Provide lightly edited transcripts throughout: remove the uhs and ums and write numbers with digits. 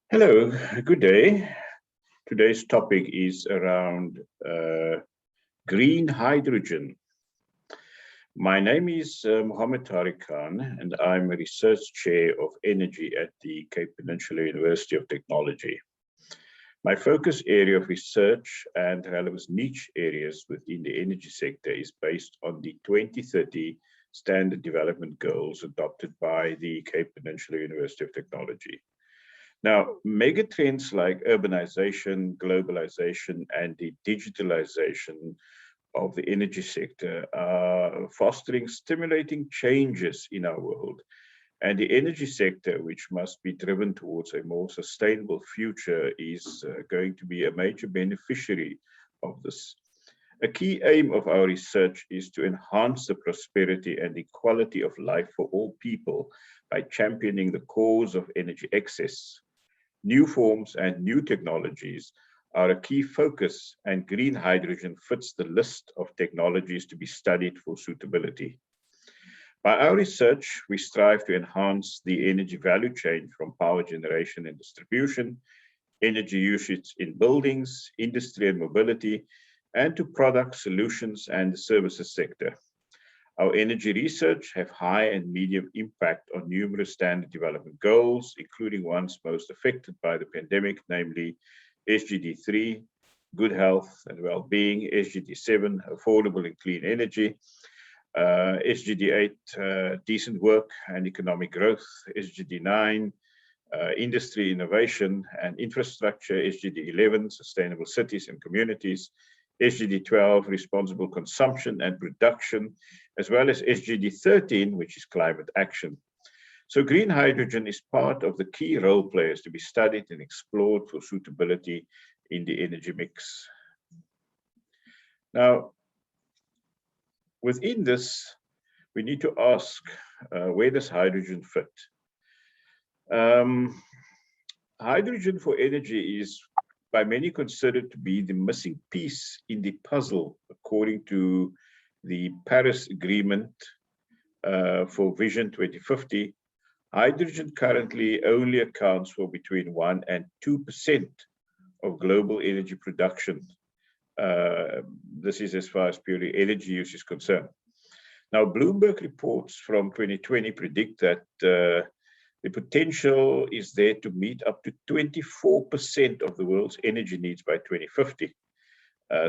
Hello, good day. Today's topic is around green hydrogen. My name is Mohammed Tariq Khan, and I'm a research chair of energy at the Cape Peninsula University of Technology. My focus area of research and relevant niche areas within the energy sector is based on the 2030 Standard Development Goals adopted by the Cape Peninsula University of Technology. Now, megatrends like urbanization, globalization, and the digitalization of the energy sector are fostering stimulating changes in our world. And the energy sector, which must be driven towards a more sustainable future, is going to be a major beneficiary of this. A key aim of our research is to enhance the prosperity and equality of life for all people by championing the cause of energy access. New forms and new technologies are a key focus, and green hydrogen fits the list of technologies to be studied for suitability. By our research, we strive to enhance the energy value chain from power generation and distribution, energy usage in buildings, industry and mobility, and to product solutions and the services sector. Our energy research have high and medium impact on numerous standard development goals, including ones most affected by the pandemic, namely SGD 3, good health and well-being, SGD 7, affordable and clean energy, SGD 8, decent work and economic growth, SGD 9, industry innovation and infrastructure, SGD 11, sustainable cities and communities, SGD 12, responsible consumption and production, as well as SGD 13, which is climate action. So green hydrogen is part of the key role players to be studied and explored for suitability in the energy mix. Now, within this, we need to ask, where does hydrogen fit? Hydrogen for energy is by many considered to be the missing piece in the puzzle, according to the Paris Agreement for Vision 2050. Hydrogen currently only accounts for between 1 and 2% of global energy production. This is as far as purely energy use is concerned. Now, Bloomberg reports from 2020 predict that the potential is there to meet up to 24% of the world's energy needs by 2050.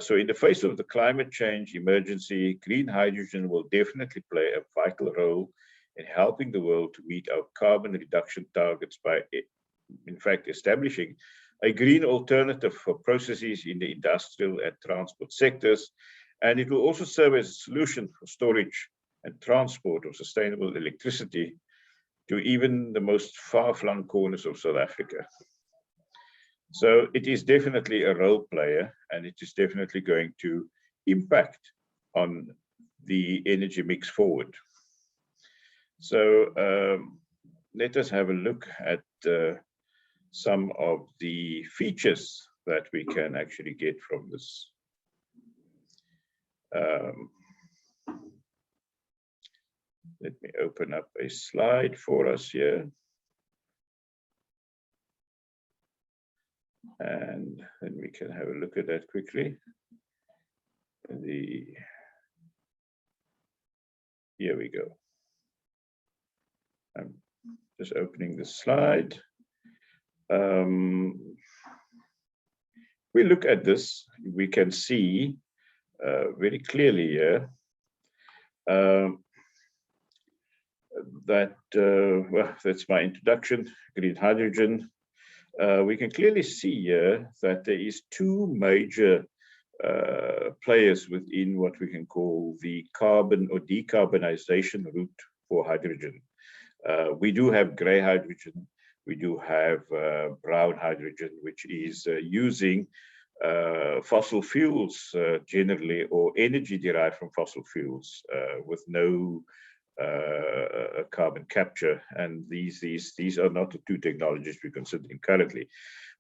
So in the face of the climate change emergency, green hydrogen will definitely play a vital role in helping the world to meet our carbon reduction targets by, in fact, establishing a green alternative for processes in the industrial and transport sectors. And it will also serve as a solution for storage and transport of sustainable electricity to even the most far-flung corners of South Africa. So it is definitely a role player, and it is definitely going to impact on the energy mix forward. So let us have a look at some of the features that we can actually get from this. Let me open up a slide for us here. And then we can have a look at that quickly. Here we go. I'm just opening the slide. We look at this, we can see very clearly here that, well, that's my introduction, green hydrogen. We can clearly see here that there is two major players within what we can call the carbon or decarbonization route for hydrogen. We do have gray hydrogen, we do have brown hydrogen, which is using fossil fuels generally, or energy derived from fossil fuels with no carbon capture, and these are not the two technologies we're considering currently.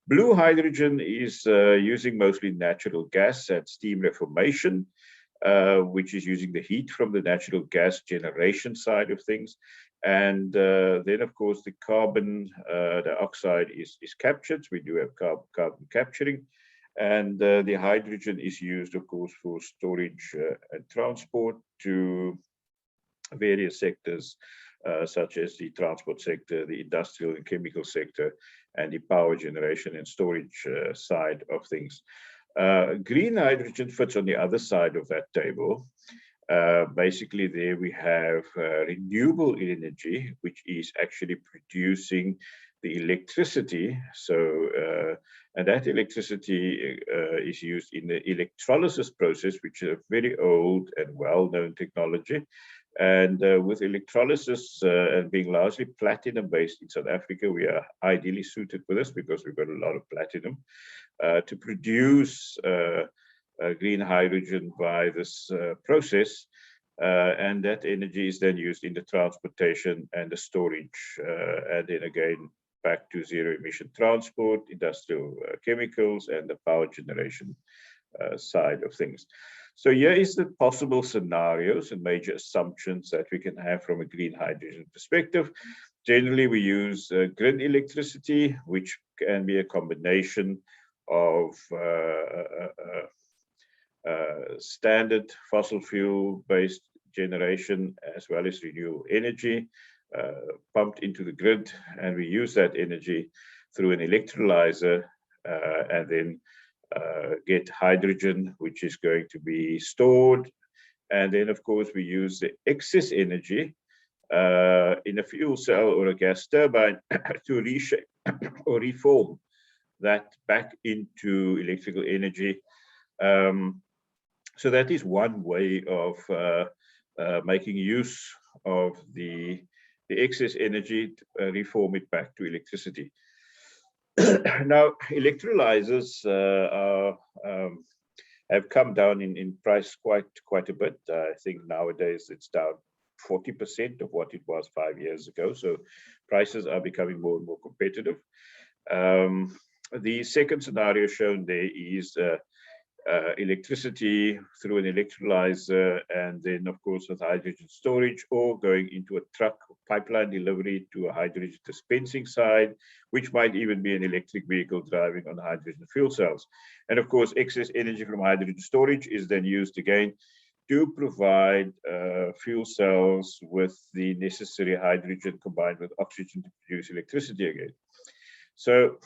Blue hydrogen is using mostly natural gas and steam reformation, which is using the heat from the natural gas generation side of things. And then, of course, the carbon dioxide is captured. We do have carbon capturing. And the hydrogen is used, of course, for storage and transport to various sectors, such as the transport sector, the industrial and chemical sector, and the power generation and storage side of things. Green hydrogen fits on the other side of that table. Basically, there we have renewable energy, which is actually producing the electricity. So, and that electricity is used in the electrolysis process, which is a very old and well-known technology. And with electrolysis and being largely platinum-based in South Africa, we are ideally suited for this because we've got a lot of platinum to produce green hydrogen by this process. And that energy is then used in the transportation and the storage. And then again, back to zero emission transport, industrial chemicals, and the power generation side of things. So here is the possible scenarios and major assumptions that we can have from a green hydrogen perspective. Generally, we use grid electricity, which can be a combination of standard fossil fuel-based generation as well as renewable energy pumped into the grid, and we use that energy through an electrolyzer and then get hydrogen, which is going to be stored. And then, of course, we use the excess energy in a fuel cell or a gas turbine to reshape or reform that back into electrical energy. So that is one way of making use of the excess energy, to reform it back to electricity. Now, electrolyzers have come down in price quite a bit. I think nowadays it's down 40% of what it was 5 years ago. So prices are becoming more and more competitive. The second scenario shown there is electricity through an electrolyzer, and then, of course, with hydrogen storage, or going into a truck pipeline delivery to a hydrogen dispensing side, which might even be an electric vehicle driving on hydrogen fuel cells. And of course, excess energy from hydrogen storage is then used again to provide fuel cells with the necessary hydrogen combined with oxygen to produce electricity again. So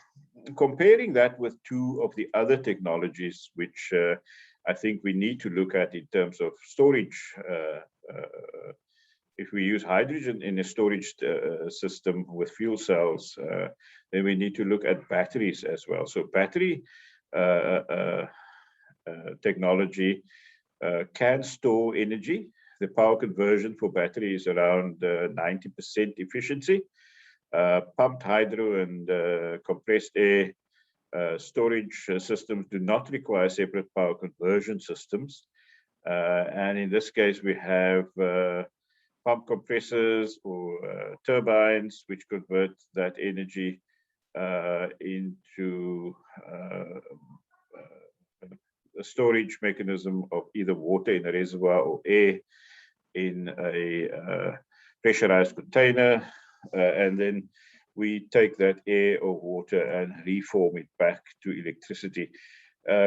comparing that with two of the other technologies, which I think we need to look at in terms of storage, if we use hydrogen in a storage system with fuel cells, then we need to look at batteries as well. So battery technology can store energy. The power conversion for battery is around 90% efficiency. Pumped hydro and compressed air storage systems do not require separate power conversion systems. And in this case, we have pump compressors or turbines, which convert that energy into a storage mechanism of either water in a reservoir or air in a pressurized container. And then we take that air or water and reform it back to electricity.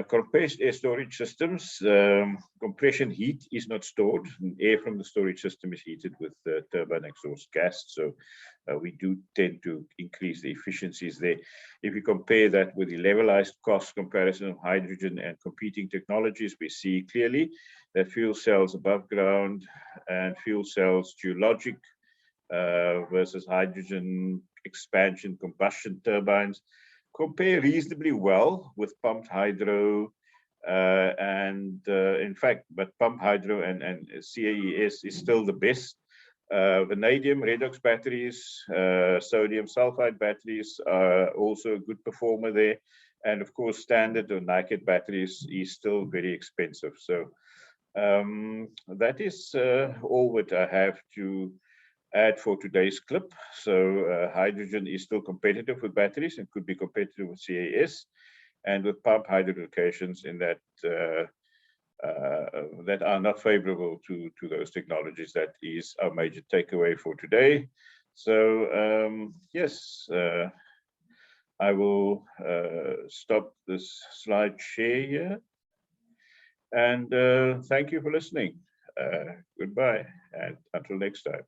Compressed air storage systems, compression heat is not stored. Air from the storage system is heated with turbine exhaust gas. So we do tend to increase the efficiencies there. If you compare that with the levelized cost comparison of hydrogen and competing technologies, we see clearly that fuel cells above ground and fuel cells geologic versus hydrogen expansion combustion turbines compare reasonably well with pumped hydro in fact, but pumped hydro and CAES is still the best. Vanadium redox batteries, sodium sulfide batteries are also a good performer there. And of course, standard or naked batteries is still very expensive. So that is all that I have to add for today's clip. So hydrogen is still competitive with batteries and could be competitive with CAS, and with pump hydro locations in that that are not favorable to those technologies. That is our major takeaway for today. So yes, I will stop this slide share here. And thank you for listening. Goodbye, and until next time.